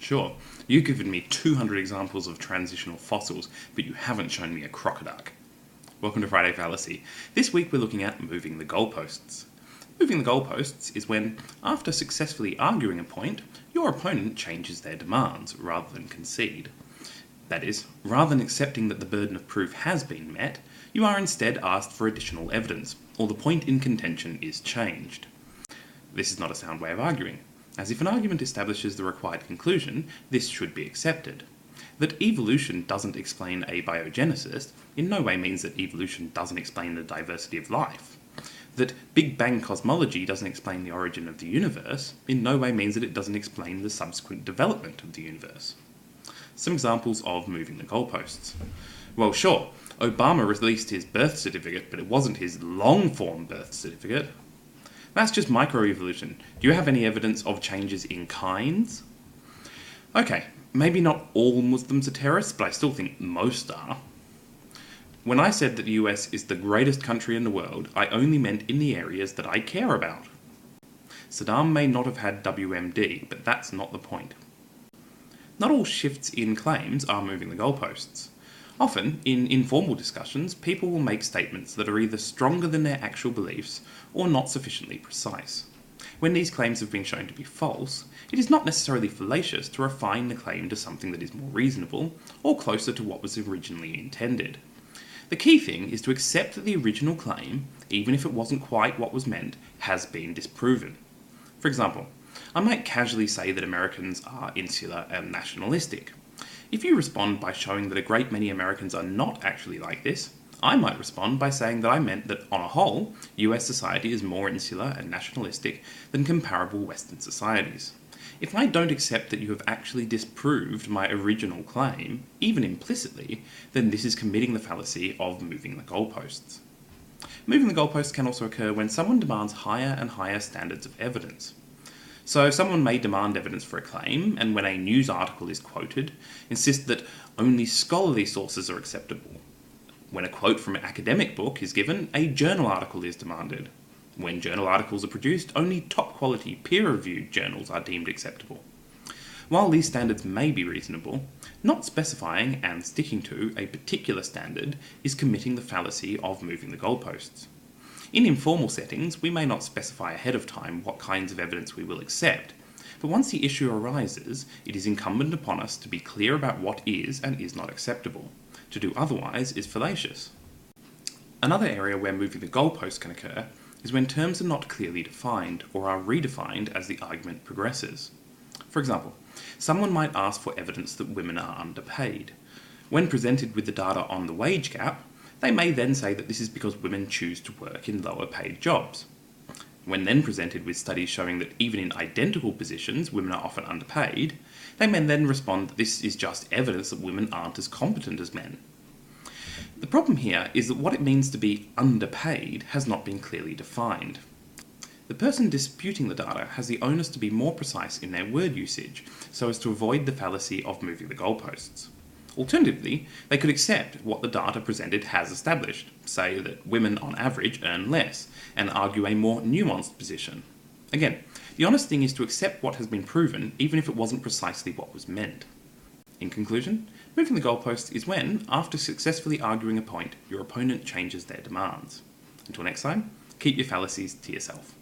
Sure, you've given me 200 examples of transitional fossils, but you haven't shown me a crocodile. Welcome to Friday Fallacy. This week we're looking at moving the goalposts. Moving the goalposts is when, after successfully arguing a point, your opponent changes their demands rather than concede. That is, rather than accepting that the burden of proof has been met, you are instead asked for additional evidence, or the point in contention is changed. This is not a sound way of arguing, as if an argument establishes the required conclusion, this should be accepted. That evolution doesn't explain abiogenesis in no way means that evolution doesn't explain the diversity of life. That Big Bang cosmology doesn't explain the origin of the universe in no way means that it doesn't explain the subsequent development of the universe. Some examples of moving the goalposts. Well, sure, Obama released his birth certificate, but it wasn't his long-form birth certificate. That's just microevolution. Do you have any evidence of changes in kinds? Okay, maybe not all Muslims are terrorists, but I still think most are. When I said that the US is the greatest country in the world, I only meant in the areas that I care about. Saddam may not have had WMD, but that's not the point. Not all shifts in claims are moving the goalposts. Often, in informal discussions, people will make statements that are either stronger than their actual beliefs or not sufficiently precise. When these claims have been shown to be false, it is not necessarily fallacious to refine the claim to something that is more reasonable or closer to what was originally intended. The key thing is to accept that the original claim, even if it wasn't quite what was meant, has been disproven. For example, I might casually say that Americans are insular and nationalistic. If you respond by showing that a great many Americans are not actually like this, I might respond by saying that I meant that, on a whole, US society is more insular and nationalistic than comparable Western societies. If I don't accept that you have actually disproved my original claim, even implicitly, then this is committing the fallacy of moving the goalposts. Moving the goalposts can also occur when someone demands higher and higher standards of evidence. So someone may demand evidence for a claim, and when a news article is quoted, insist that only scholarly sources are acceptable. When a quote from an academic book is given, a journal article is demanded. When journal articles are produced, only top-quality, peer-reviewed journals are deemed acceptable. While these standards may be reasonable, not specifying and sticking to a particular standard is committing the fallacy of moving the goalposts. In informal settings, we may not specify ahead of time what kinds of evidence we will accept, but once the issue arises, it is incumbent upon us to be clear about what is and is not acceptable. To do otherwise is fallacious. Another area where moving the goalposts can occur is when terms are not clearly defined or are redefined as the argument progresses. For example, someone might ask for evidence that women are underpaid. When presented with the data on the wage gap, they may then say that this is because women choose to work in lower paid jobs. When then presented with studies showing that even in identical positions women are often underpaid, they may then respond that this is just evidence that women aren't as competent as men. The problem here is that what it means to be underpaid has not been clearly defined. The person disputing the data has the onus to be more precise in their word usage, so as to avoid the fallacy of moving the goalposts. Alternatively, they could accept what the data presented has established, say that women on average earn less, and argue a more nuanced position. Again, the honest thing is to accept what has been proven, even if it wasn't precisely what was meant. In conclusion, moving the goalpost is when, after successfully arguing a point, your opponent changes their demands. Until next time, keep your fallacies to yourself.